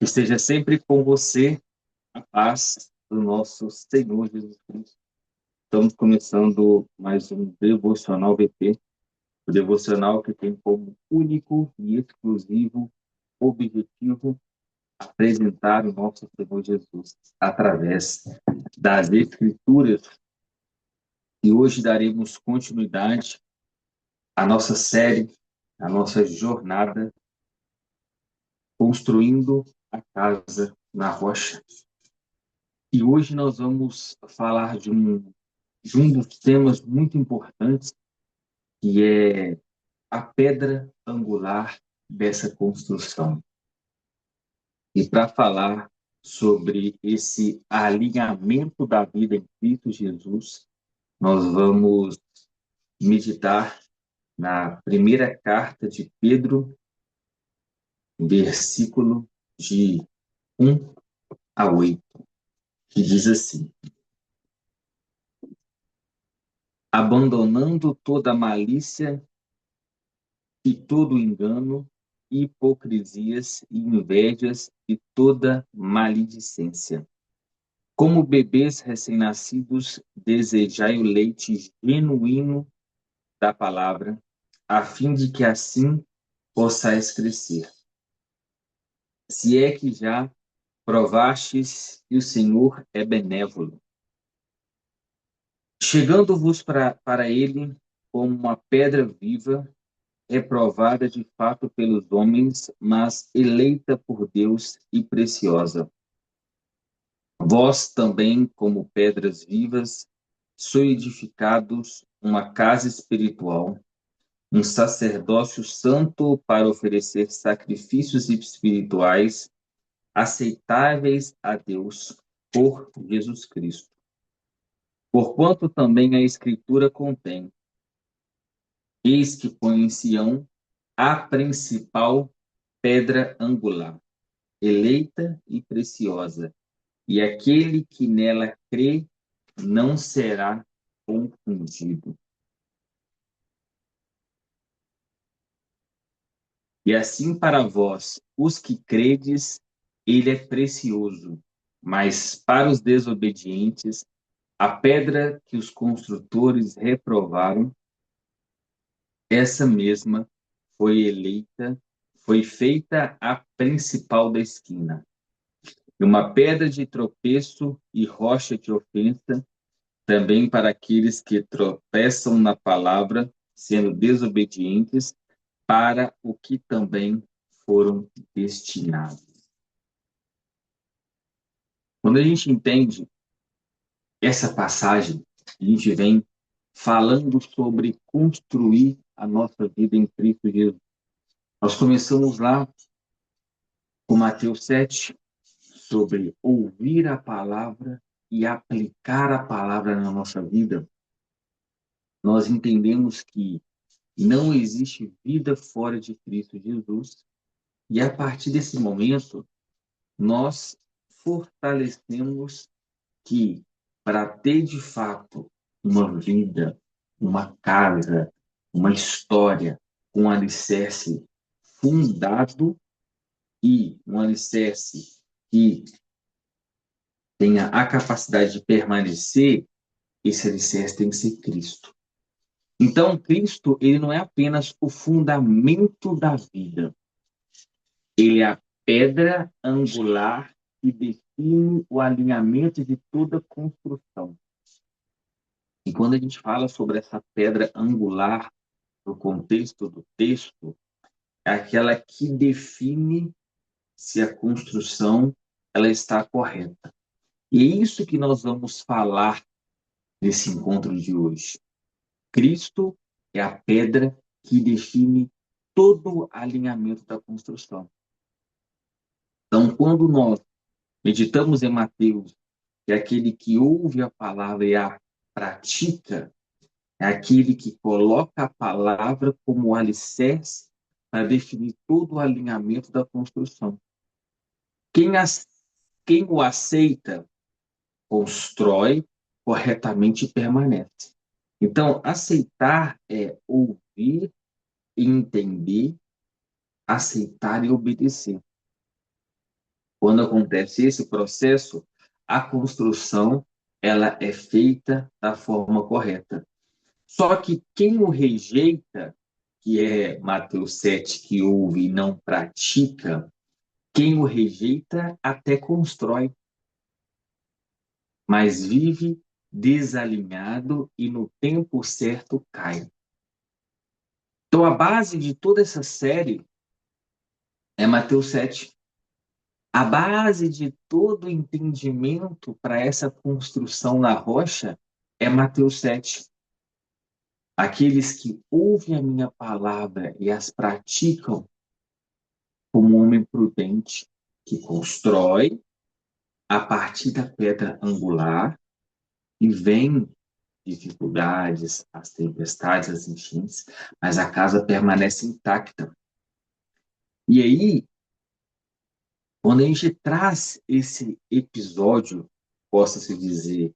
Que esteja sempre com você a paz do nosso Senhor Jesus Cristo. Estamos começando mais um Devocional VP, o devocional que tem como único e exclusivo objetivo apresentar o nosso Senhor Jesus através das Escrituras. E hoje daremos continuidade à nossa série, à nossa jornada, construindo a casa na rocha. E hoje nós vamos falar de um dos temas muito importantes, que é a pedra angular dessa construção. E para falar sobre esse alinhamento da vida em Cristo Jesus, nós vamos meditar na primeira carta de Pedro, versículo de 1 a 8, que diz assim: abandonando toda malícia e todo engano, hipocrisias e invejas e toda maledicência. Como bebês recém-nascidos, desejai o leite genuíno da palavra, a fim de que assim possais crescer. Se é que já provastes que o Senhor é benévolo, chegando-vos para ele como uma pedra viva, reprovada de fato pelos homens, mas eleita por Deus e preciosa. Vós também, como pedras vivas, sois edificados uma casa espiritual, um sacerdócio santo para oferecer sacrifícios espirituais aceitáveis a Deus por Jesus Cristo. Porquanto também a Escritura contém: eis que põe em Sião a principal pedra angular, eleita e preciosa, e aquele que nela crê não será confundido. E assim para vós, os que credes, ele é precioso, mas para os desobedientes, a pedra que os construtores reprovaram, essa mesma foi eleita, foi feita a principal da esquina, uma pedra de tropeço e rocha de ofensa, também para aqueles que tropeçam na palavra, sendo desobedientes, para o que também foram destinados. Quando a gente entende essa passagem, a gente vem falando sobre construir a nossa vida em Cristo Jesus. Nós começamos lá com Mateus 7, sobre ouvir a palavra e aplicar a palavra na nossa vida. Nós entendemos que não existe vida fora de Cristo Jesus, e a partir desse momento, nós fortalecemos que, para ter de fato uma vida, uma casa, uma história, um alicerce fundado e um alicerce que tenha a capacidade de permanecer, esse alicerce tem que ser Cristo. Então, Cristo, ele não é apenas o fundamento da vida, ele é a pedra angular que define o alinhamento de toda construção. E quando a gente fala sobre essa pedra angular, no contexto do texto, é aquela que define se a construção ela está correta. E é isso que nós vamos falar nesse encontro de hoje. Cristo é a pedra que define todo o alinhamento da construção. Então, quando nós meditamos em Mateus, que é aquele que ouve a palavra e a pratica, é aquele que coloca a palavra como alicerce para definir todo o alinhamento da construção. Quem, quem o aceita, constrói corretamente e permanece. Então, aceitar é ouvir, entender, aceitar e obedecer. Quando acontece esse processo, a construção ela é feita da forma correta. Só que quem o rejeita, que é Mateus 7, que ouve e não pratica, quem o rejeita até constrói, mas vive desalinhado e no tempo certo cai. Então a base de toda essa série é Mateus 7. A base de todo entendimento para essa construção na rocha é Mateus 7. Aqueles que ouvem a minha palavra e as praticam, como um homem prudente que constrói a partir da pedra angular e vem dificuldades, as tempestades, as enchentes, mas a casa permanece intacta. E aí, quando a gente traz esse episódio, possa-se dizer,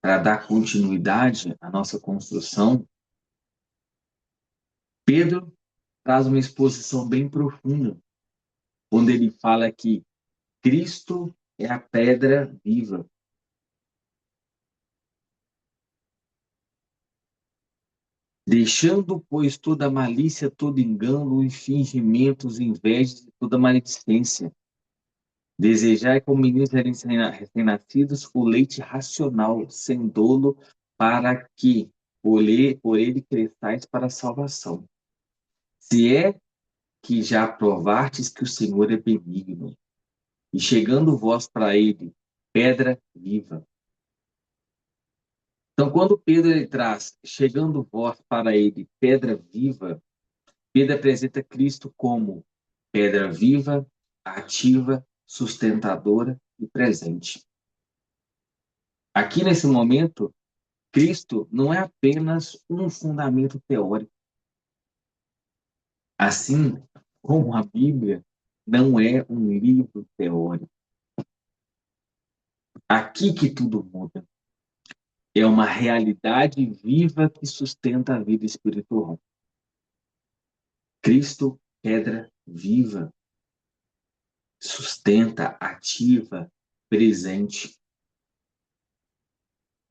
para dar continuidade à nossa construção, Pedro traz uma exposição bem profunda, quando ele fala que Cristo é a pedra viva. Deixando, pois, toda malícia, todo engano, fingimentos, invejas e toda maledicência. Desejai como meninos recém-nascidos o leite racional, sem dolo, para que por ele cresçais para a salvação. Se é que já provastes que o Senhor é benigno, e chegando vós para ele, pedra viva. Então, quando Pedro ele traz, chegando vós para ele, pedra viva, Pedro apresenta Cristo como pedra viva, ativa, sustentadora e presente. Aqui nesse momento, Cristo não é apenas um fundamento teórico, assim como a Bíblia não é um livro teórico. Aqui que tudo muda. É uma realidade viva que sustenta a vida espiritual. Cristo, pedra viva, sustenta, ativa, presente.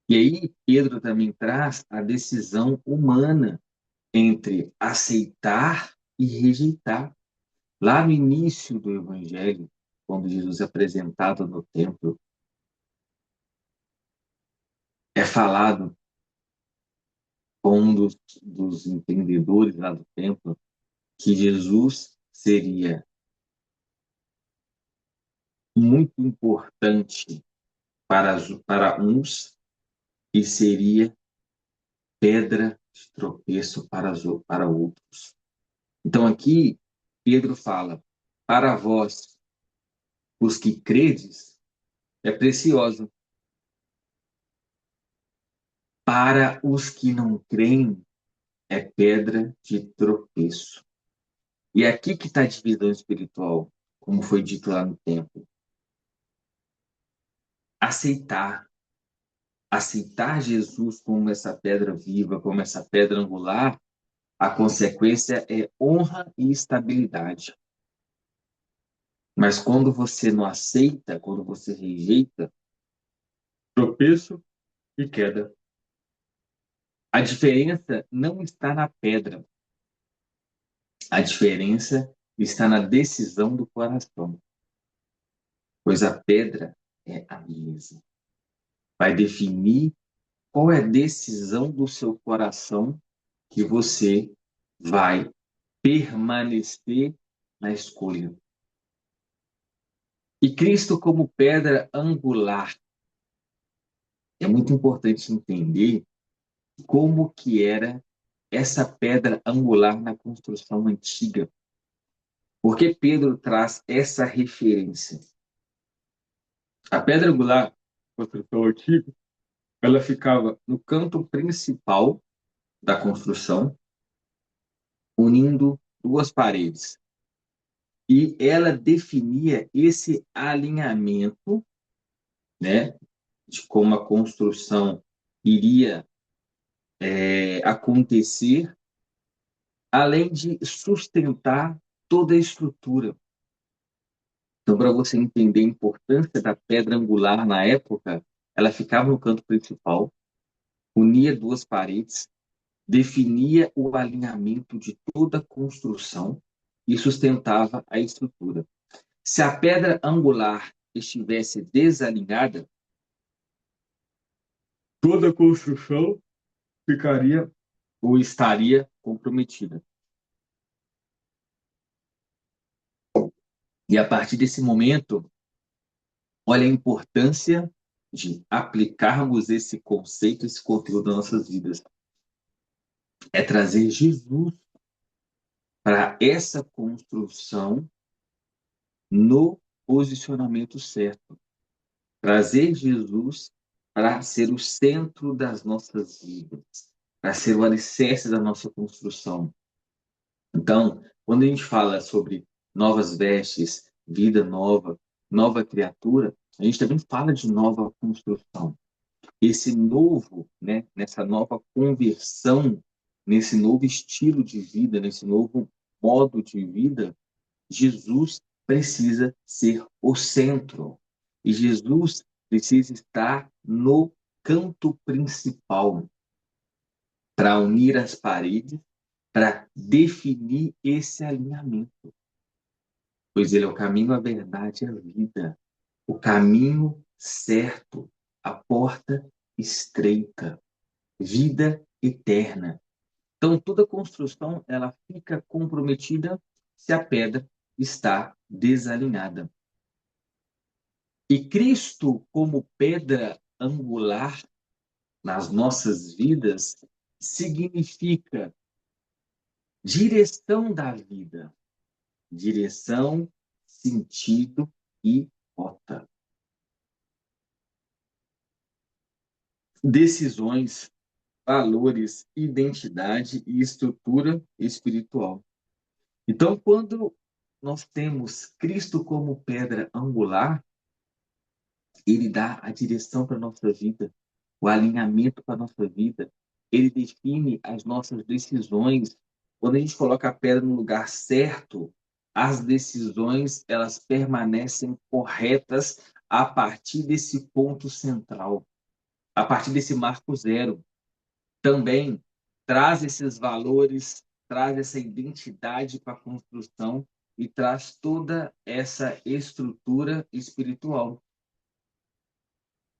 E aí, Pedro também traz a decisão humana entre aceitar e rejeitar. Lá no início do Evangelho, quando Jesus é apresentado no templo, é falado com um dos entendedores lá do templo que Jesus seria muito importante para uns e seria pedra de tropeço para outros. Então aqui Pedro fala: para vós, os que credes, é precioso. Para os que não creem, é pedra de tropeço. E é aqui que está a divisão espiritual, como foi dito lá no templo. Aceitar. Aceitar Jesus como essa pedra viva, como essa pedra angular, a consequência é honra e estabilidade. Mas quando você não aceita, quando você rejeita, tropeço e queda. A diferença não está na pedra. A diferença está na decisão do coração. Pois a pedra é a mesma. Vai definir qual é a decisão do seu coração que você vai permanecer na escolha. E Cristo como pedra angular. É muito importante entender como que era essa pedra angular na construção antiga. Porque Pedro traz essa referência. A pedra angular, construção antiga, ela ficava no canto principal da construção, unindo duas paredes. E ela definia esse alinhamento, né, de como a construção iria acontecer, além de sustentar toda a estrutura. Então, para você entender a importância da pedra angular na época, ela ficava no canto principal, unia duas paredes, definia o alinhamento de toda a construção e sustentava a estrutura. Se a pedra angular estivesse desalinhada, toda a construção ficaria ou estaria comprometida. E a partir desse momento, olha a importância de aplicarmos esse conceito, esse conteúdo nas nossas vidas. É trazer Jesus para essa construção no posicionamento certo. Trazer Jesus para ser o centro das nossas vidas, para ser o alicerce da nossa construção. Então, quando a gente fala sobre novas vestes, vida nova, nova criatura, a gente também fala de nova construção. Esse novo, né, nessa nova conversão, nesse novo estilo de vida, nesse novo modo de vida, Jesus precisa ser o centro. E Jesus precisa estar no canto principal para unir as paredes, para definir esse alinhamento. Pois ele é o caminho, a verdade e a vida. O caminho certo, a porta estreita, vida eterna. Então, toda construção ela fica comprometida se a pedra está desalinhada. E Cristo, como pedra angular nas nossas vidas, significa direção da vida, direção, sentido e rota. Decisões, valores, identidade e estrutura espiritual. Então, quando nós temos Cristo como pedra angular, ele dá a direção para a nossa vida, o alinhamento para a nossa vida. Ele define as nossas decisões. Quando a gente coloca a pedra no lugar certo, as decisões elas permanecem corretas a partir desse ponto central, a partir desse marco zero. Também traz esses valores, traz essa identidade para a construção e traz toda essa estrutura espiritual.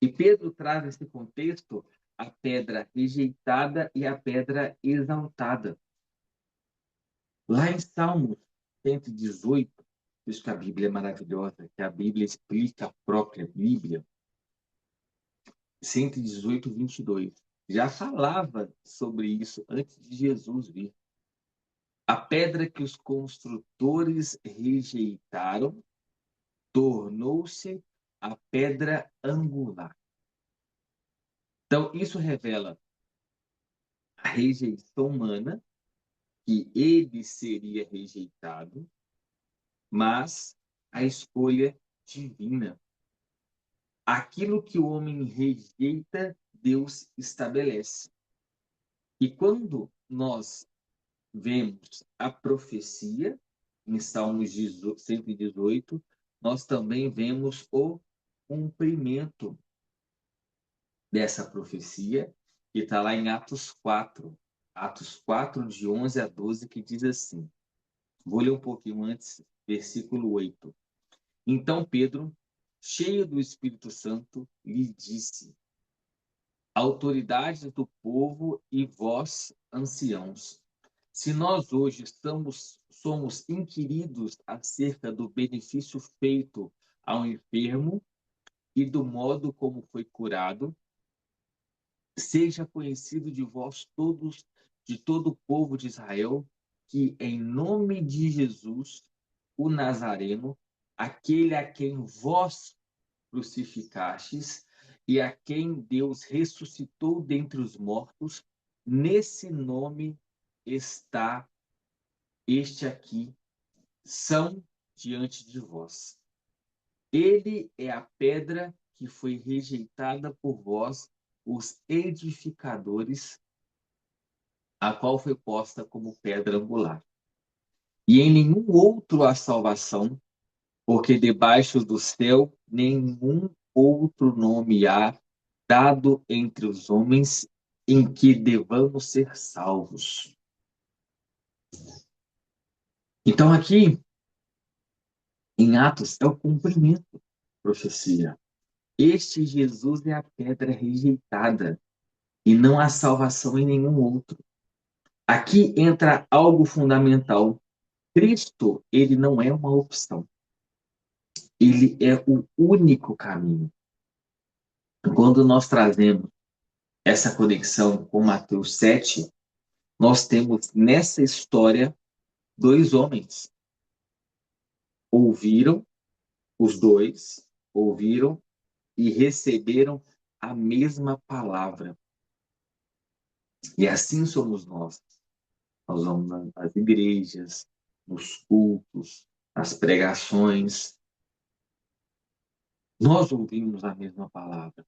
E Pedro traz nesse contexto a pedra rejeitada e a pedra exaltada. Lá em Salmos 118, por isso que a Bíblia é maravilhosa, que a Bíblia explica a própria Bíblia, 118, 22, já falava sobre isso antes de Jesus vir. A pedra que os construtores rejeitaram tornou-se a pedra angular. Então, isso revela a rejeição humana, que ele seria rejeitado, mas a escolha divina. Aquilo que o homem rejeita, Deus estabelece. E quando nós vemos a profecia, em Salmos 118, nós também vemos o cumprimento dessa profecia, que está lá em Atos 4, de 11 a 12, que diz assim, vou ler um pouquinho antes, versículo 8. Então Pedro, cheio do Espírito Santo, lhe disse, autoridades do povo e vós, anciãos, se nós hoje somos inquiridos acerca do benefício feito ao enfermo e do modo como foi curado, seja conhecido de vós todos, de todo o povo de Israel, que em nome de Jesus, o Nazareno, aquele a quem vós crucificastes e a quem Deus ressuscitou dentre os mortos, nesse nome está este aqui, são diante de vós. Ele é a pedra que foi rejeitada por vós, os edificadores, a qual foi posta como pedra angular. E em nenhum outro há salvação, porque debaixo do céu nenhum outro nome há dado entre os homens em que devamos ser salvos. Então, aqui em Atos é o cumprimento da profecia. Este Jesus é a pedra rejeitada e não há salvação em nenhum outro. Aqui entra algo fundamental. Cristo, ele não é uma opção. Ele é o único caminho. Quando nós trazemos essa conexão com Mateus 7, nós temos nessa história dois homens. Ouviram, os dois ouviram e receberam a mesma palavra. E assim somos nós. Nós vamos nas igrejas, nos cultos, nas pregações. Nós ouvimos a mesma palavra.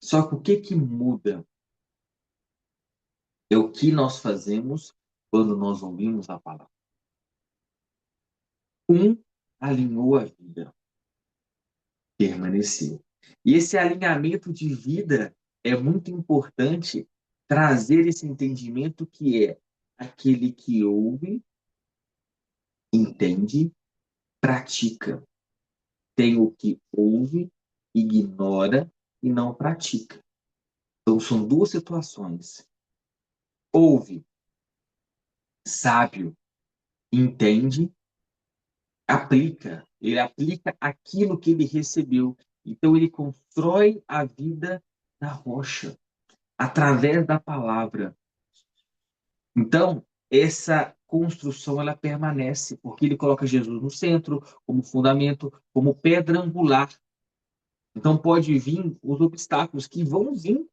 Só que o que que muda é o que nós fazemos quando nós ouvimos a palavra. Um alinhou a vida, permaneceu. E esse alinhamento de vida é muito importante trazer esse entendimento que é aquele que ouve, entende, pratica. Tem o que ouve, ignora e não pratica. Então são duas situações. Ouve, sábio, entende, aplica. Ele aplica aquilo que ele recebeu. Então ele constrói a vida na rocha, através da palavra. Então, essa construção ela permanece, porque ele coloca Jesus no centro, como fundamento, como pedra angular. Então, pode vir os obstáculos que vão vir,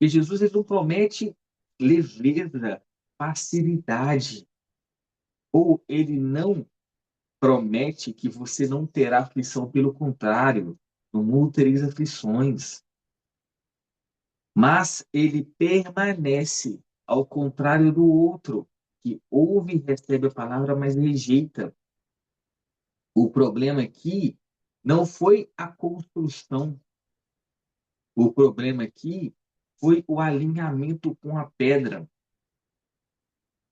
e Jesus ele não promete leveza, facilidade, ou ele não promete que você não terá aflição, pelo contrário, no mundo tereis aflições. Mas ele permanece, ao contrário do outro, que ouve e recebe a palavra, mas rejeita. O problema aqui não foi a construção, o problema aqui foi o alinhamento com a pedra.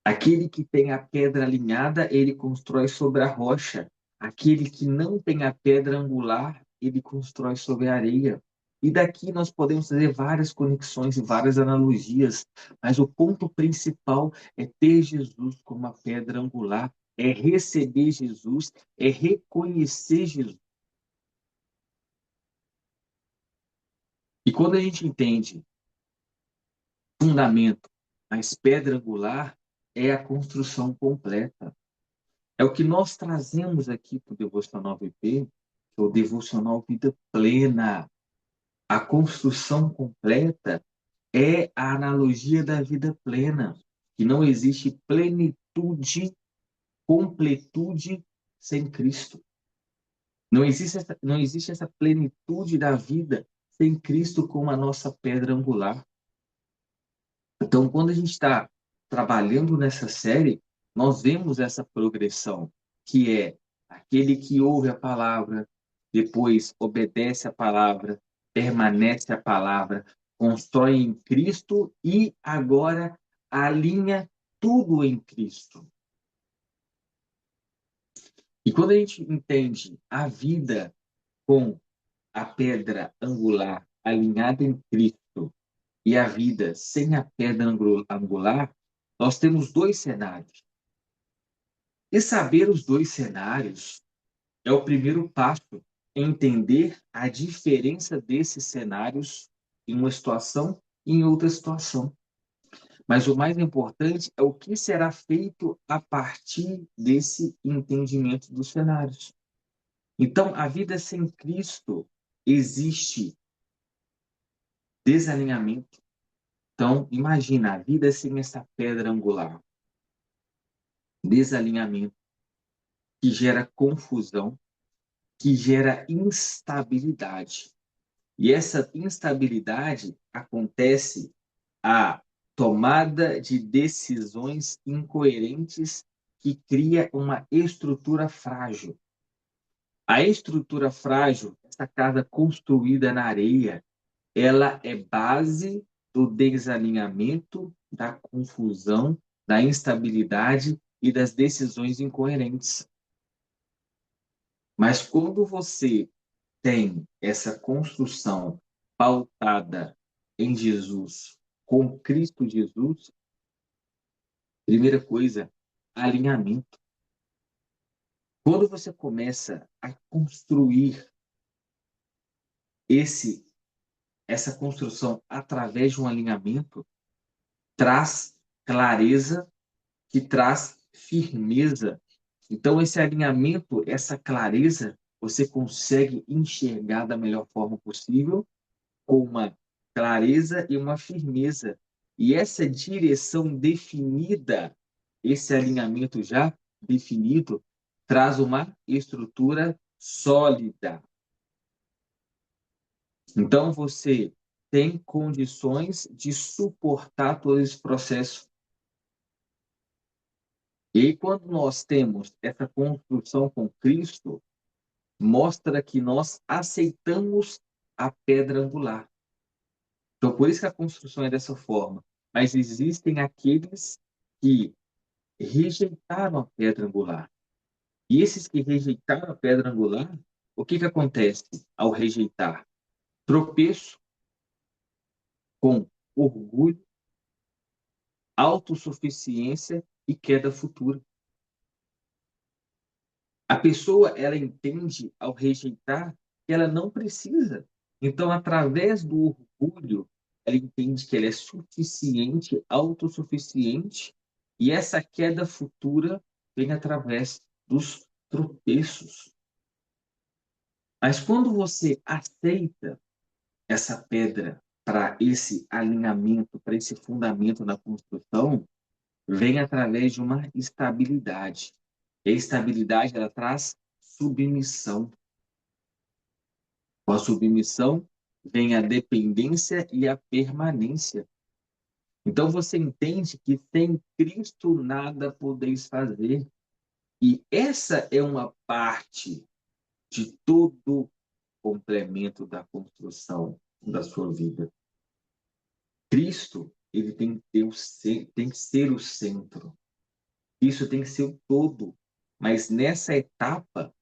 Aquele que tem a pedra alinhada, ele constrói sobre a rocha. Aquele que não tem a pedra angular, ele constrói sobre a areia. E daqui nós podemos fazer várias conexões e várias analogias, mas o ponto principal é ter Jesus como a pedra angular, é receber Jesus, é reconhecer Jesus. E quando a gente entende fundamento, mas pedra angular é a construção completa. É o que nós trazemos aqui para o Devocional VP, que é o Devocional Vida Plena. A construção completa é a analogia da vida plena, que não existe plenitude, completude sem Cristo. Não existe essa plenitude da vida sem Cristo como a nossa pedra angular. Então, quando a gente está trabalhando nessa série, nós vemos essa progressão, que é aquele que ouve a palavra, depois obedece a palavra, permanece a palavra, constrói em Cristo e agora alinha tudo em Cristo. E quando a gente entende a vida com a pedra angular alinhada em Cristo e a vida sem a pedra angular, nós temos dois cenários. E saber os dois cenários é o primeiro passo em entender a diferença desses cenários em uma situação e em outra situação. Mas o mais importante é o que será feito a partir desse entendimento dos cenários. Então, a vida sem Cristo existe desalinhamento. Então, imagina a vida sem essa pedra angular, desalinhamento, que gera confusão, que gera instabilidade. E essa instabilidade acontece a tomada de decisões incoerentes que cria uma estrutura frágil. A estrutura frágil, essa casa construída na areia, ela é base do desalinhamento, da confusão, da instabilidade e das decisões incoerentes. Mas quando você tem essa construção pautada em Jesus, com Cristo Jesus, primeira coisa, alinhamento. Quando você começa a construir esse essa construção através de um alinhamento, traz clareza, que traz firmeza. Então, esse alinhamento, essa clareza, você consegue enxergar da melhor forma possível, com uma clareza e uma firmeza. E essa direção definida, esse alinhamento já definido, traz uma estrutura sólida. Então, você tem condições de suportar todo esse processo. E quando nós temos essa construção com Cristo, mostra que nós aceitamos a pedra angular. Então, por isso que a construção é dessa forma. Mas existem aqueles que rejeitaram a pedra angular. E esses que rejeitaram a pedra angular, o que acontece ao rejeitar? Tropeço com orgulho, autossuficiência e queda futura. A pessoa, ela entende ao rejeitar que ela não precisa. Então, através do orgulho, ela entende que ela é suficiente, autossuficiente, e essa queda futura vem através dos tropeços. Mas quando você aceita essa pedra para esse alinhamento, para esse fundamento da construção, vem através de uma estabilidade. E a estabilidade, ela traz submissão. Com a submissão vem a dependência e a permanência. Então você entende que sem Cristo nada podeis fazer. E essa é uma parte de todo complemento da construção da sua vida. Cristo, ele tem que ter tem que ser o centro. Isso tem que ser o todo. Mas nessa etapa,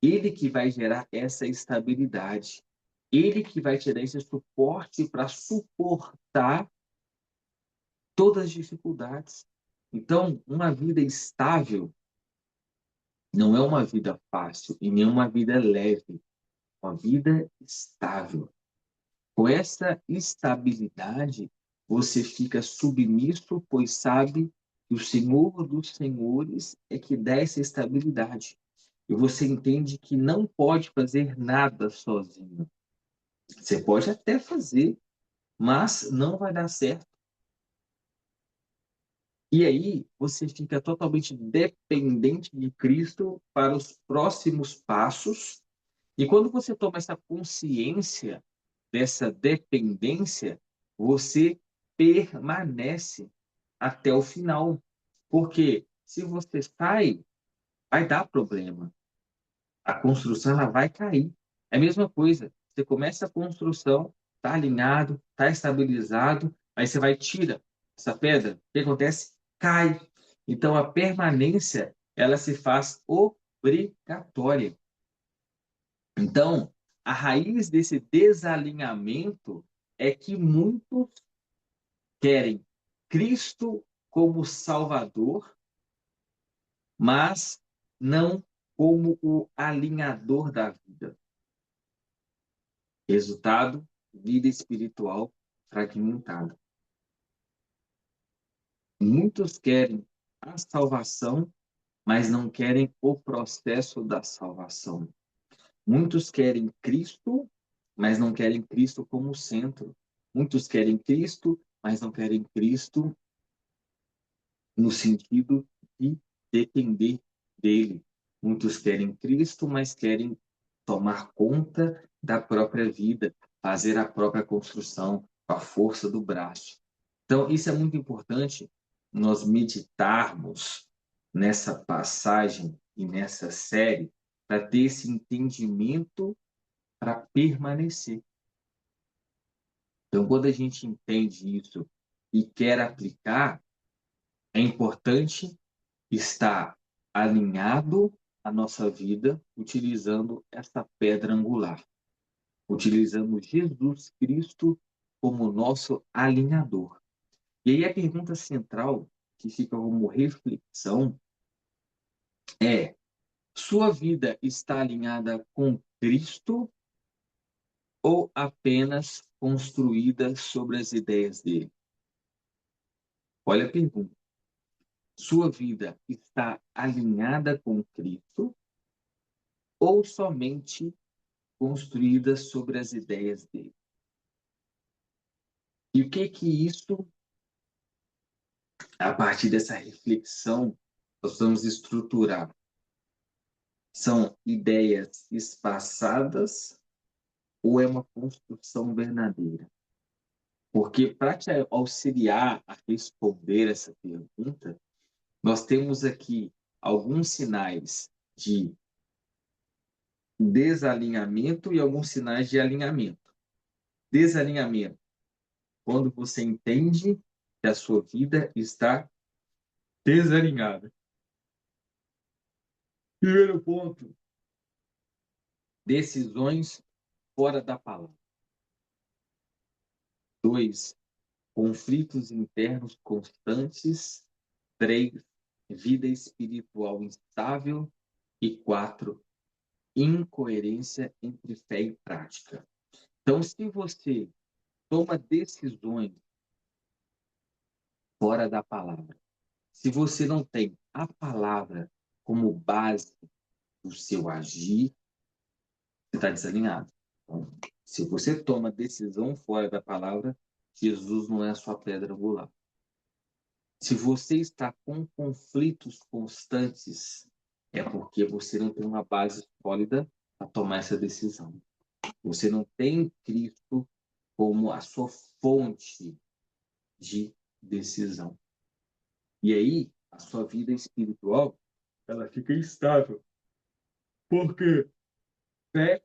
ele que vai gerar essa estabilidade. Ele que vai te dar esse suporte para suportar todas as dificuldades. Então, uma vida estável não é uma vida fácil e nem uma vida leve. Uma vida estável. Com essa estabilidade, você fica submisso, pois sabe que o Senhor dos Senhores é que dá essa estabilidade. E você entende que não pode fazer nada sozinho. Você pode até fazer, mas não vai dar certo. E aí você fica totalmente dependente de Cristo para os próximos passos. E quando você toma essa consciência dessa dependência, você permanece até o final. Porque se você sai, vai dar problema. A construção ela vai cair. É a mesma coisa. Você começa a construção, está alinhado, está estabilizado, aí você vai tira essa pedra. O que acontece? Cai. Então a permanência ela se faz obrigatória. Então a raiz desse desalinhamento é que muitos querem Cristo como Salvador, mas não como o alinhador da vida. Resultado, vida espiritual fragmentada. Muitos querem a salvação, mas não querem o processo da salvação. Muitos querem Cristo, mas não querem Cristo como centro. Muitos querem Cristo, mas não querem Cristo no sentido de depender dele. Muitos querem Cristo, mas querem tomar conta da própria vida, fazer a própria construção com a força do braço. Então, isso é muito importante nós meditarmos nessa passagem e nessa série para ter esse entendimento para permanecer. Então, quando a gente entende isso e quer aplicar, é importante estar alinhado à nossa vida, utilizando essa pedra angular, utilizando Jesus Cristo como nosso alinhador. E aí a pergunta central que fica como reflexão é: sua vida está alinhada com Cristo ou apenas construída sobre as ideias dele? Olha a pergunta. Sua vida está alinhada com Cristo ou somente construída sobre as ideias dele? E o que isso, a partir dessa reflexão, nós vamos estruturar? São ideias espaçadas ou é uma construção verdadeira? Porque para te auxiliar a responder essa pergunta, nós temos aqui alguns sinais de desalinhamento e alguns sinais de alinhamento. Desalinhamento, quando você entende que a sua vida está desalinhada. Primeiro ponto, decisões fora da palavra. 2, conflitos internos constantes. 3, vida espiritual instável. E 4, incoerência entre fé e prática. Então, se você toma decisões fora da palavra, se você não tem a palavra como base do seu agir, você está desalinhado. Então, se você toma decisão fora da palavra, Jesus não é a sua pedra angular. Se você está com conflitos constantes, é porque você não tem uma base sólida para tomar essa decisão. Você não tem Cristo como a sua fonte de decisão. E aí, a sua vida espiritual, ela fica instável. Porque fé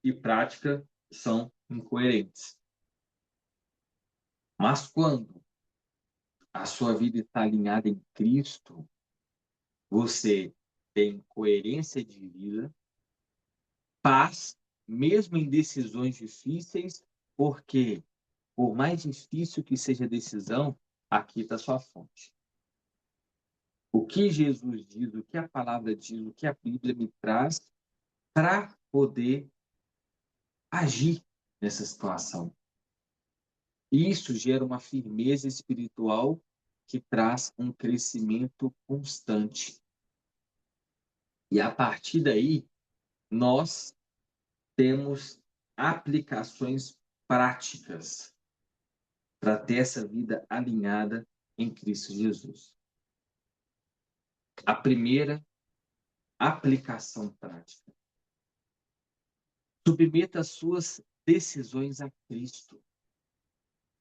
e prática são incoerentes. Mas quando a sua vida está alinhada em Cristo, você tem coerência de vida, paz, mesmo em decisões difíceis, porque, por mais difícil que seja a decisão, aqui está a sua fonte. O que Jesus diz, o que a palavra diz, o que a Bíblia me traz para poder agir nessa situação. Isso gera uma firmeza espiritual que traz um crescimento constante. E a partir daí, nós temos aplicações práticas para ter essa vida alinhada em Cristo Jesus. A primeira aplicação prática: submeta as suas decisões a Cristo.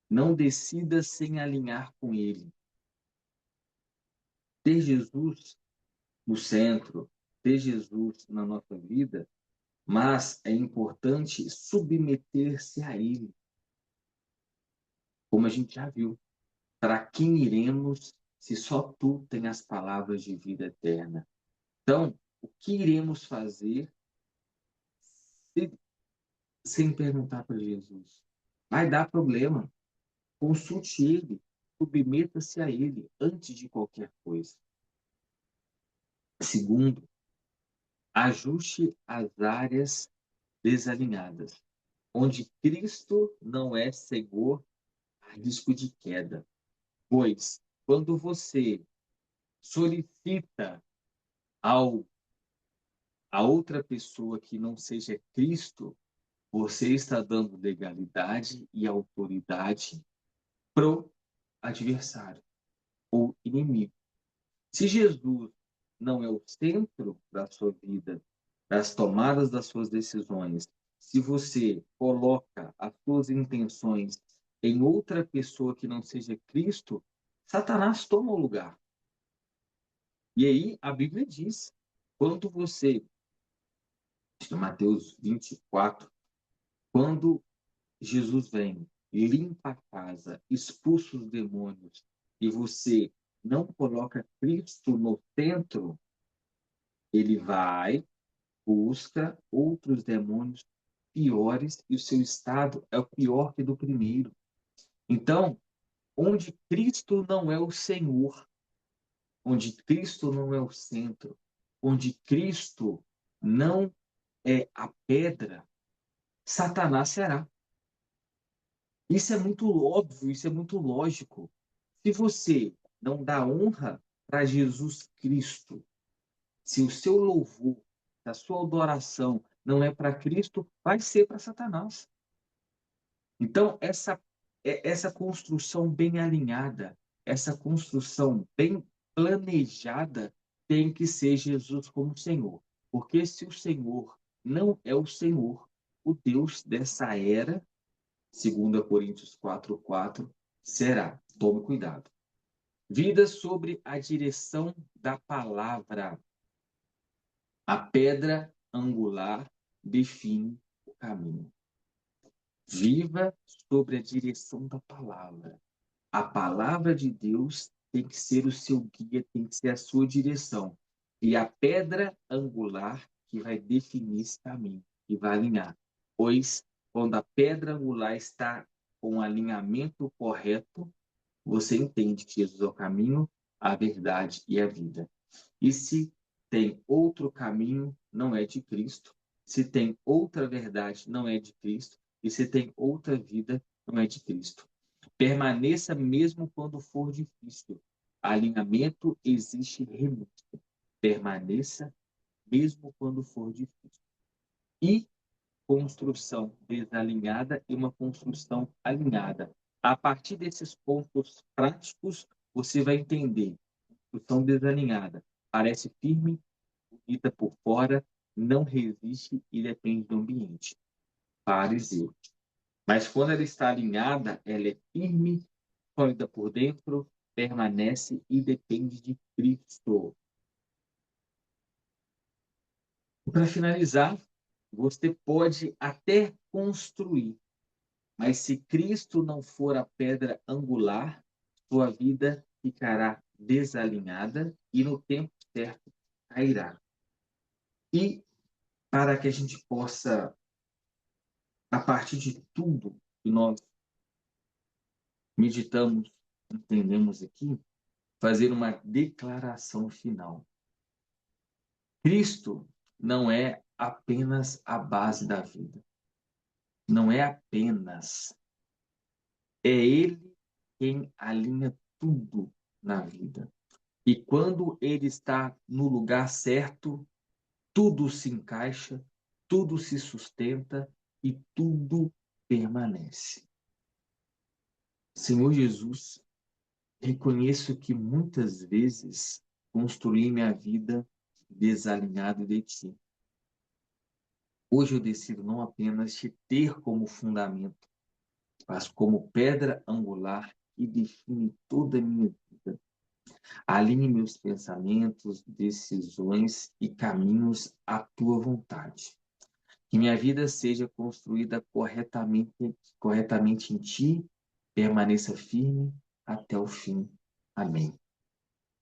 Não decida sem alinhar com Ele. Ter Jesus no centro, ter Jesus na nossa vida, mas é importante submeter-se a Ele. Como a gente já viu, para quem iremos se só Tu tem as palavras de vida eterna? Então, o que iremos fazer sem perguntar para Jesus? Vai dar problema. Consulte Ele, submeta-se a Ele antes de qualquer coisa. Segundo, ajuste as áreas desalinhadas, onde Cristo não é Senhor, há risco de queda. Pois, quando você solicita ao, a outra pessoa que não seja Cristo, você está dando legalidade e autoridade pro adversário ou inimigo. Se Jesus não é o centro da sua vida, das tomadas das suas decisões, se você coloca as suas intenções em outra pessoa que não seja Cristo, Satanás toma o lugar. E aí a Bíblia diz: quando você Mateus 24, quando Jesus vem, limpa a casa, expulsa os demônios, e você não coloca Cristo no centro, ele vai, busca outros demônios piores, e o seu estado é o pior que do primeiro. Então, onde Cristo não é o Senhor, onde Cristo não é o centro, onde Cristo não é a pedra, Satanás será. Isso é muito óbvio, isso é muito lógico. Se você não dá honra para Jesus Cristo, se o seu louvor, a sua adoração não é para Cristo, vai ser para Satanás. Então, essa construção bem alinhada, essa construção bem planejada, tem que ser Jesus como Senhor. Porque se o Senhor não é o Senhor, o Deus dessa era, 2 Coríntios 4:4, será. Tome cuidado. Vida sobre a direção da palavra. A pedra angular define o caminho. Viva sobre a direção da palavra. A palavra de Deus tem que ser o seu guia, tem que ser a sua direção. E a pedra angular que vai definir esse caminho, que vai alinhar. Pois, quando a pedra angular está com o alinhamento correto, você entende que Jesus é o caminho, a verdade e a vida. E se tem outro caminho, não é de Cristo. Se tem outra verdade, não é de Cristo. E se tem outra vida, não é de Cristo. Permaneça mesmo quando for difícil. Alinhamento existe renúncia. Permaneça mesmo quando for difícil. E construção desalinhada e uma construção alinhada. A partir desses pontos práticos, você vai entender. Construção desalinhada parece firme, bonita por fora, não resiste e depende do ambiente. Fariseu. Mas quando ela está alinhada, ela é firme, sólida por dentro, permanece e depende de Cristo. Para finalizar, você pode até construir, mas se Cristo não for a pedra angular, sua vida ficará desalinhada e no tempo certo cairá. E para que a gente possa, a partir de tudo que nós meditamos, entendemos aqui, fazer uma declaração final. Cristo não é apenas a base da vida. Não é apenas. É Ele quem alinha tudo na vida. E quando Ele está no lugar certo, tudo se encaixa, tudo se sustenta e tudo permanece. Senhor Jesus, reconheço que muitas vezes construí minha vida desalinhado de Ti. Hoje eu decido não apenas te ter como fundamento, mas como pedra angular que define toda a minha vida. Alinhe meus pensamentos, decisões e caminhos à tua vontade. Que minha vida seja construída corretamente em ti, permaneça firme até o fim. Amém.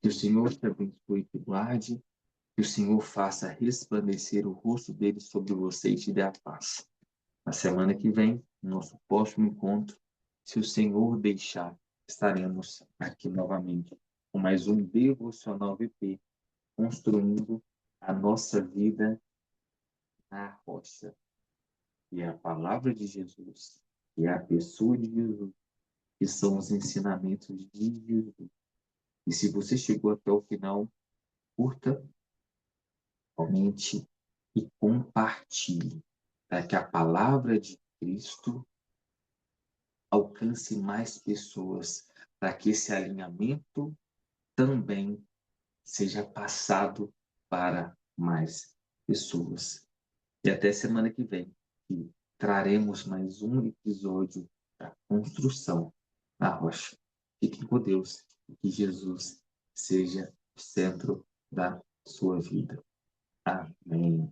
Que o Senhor te abençoe e te guarde, que o Senhor faça resplandecer o rosto dele sobre você e te dê a paz. Na semana que vem, no nosso próximo encontro, se o Senhor deixar, estaremos aqui novamente com mais um Devocional VP, construindo a nossa vida na rocha. E é a palavra de Jesus, e é a pessoa de Jesus, que são os ensinamentos de Jesus. E se você chegou até o final, curta, comente e compartilhe, para que a palavra de Cristo alcance mais pessoas, para que esse alinhamento também seja passado para mais pessoas. E até semana que vem, que traremos mais um episódio da construção na rocha. Fiquem com Deus e que Jesus seja o centro da sua vida. Amém.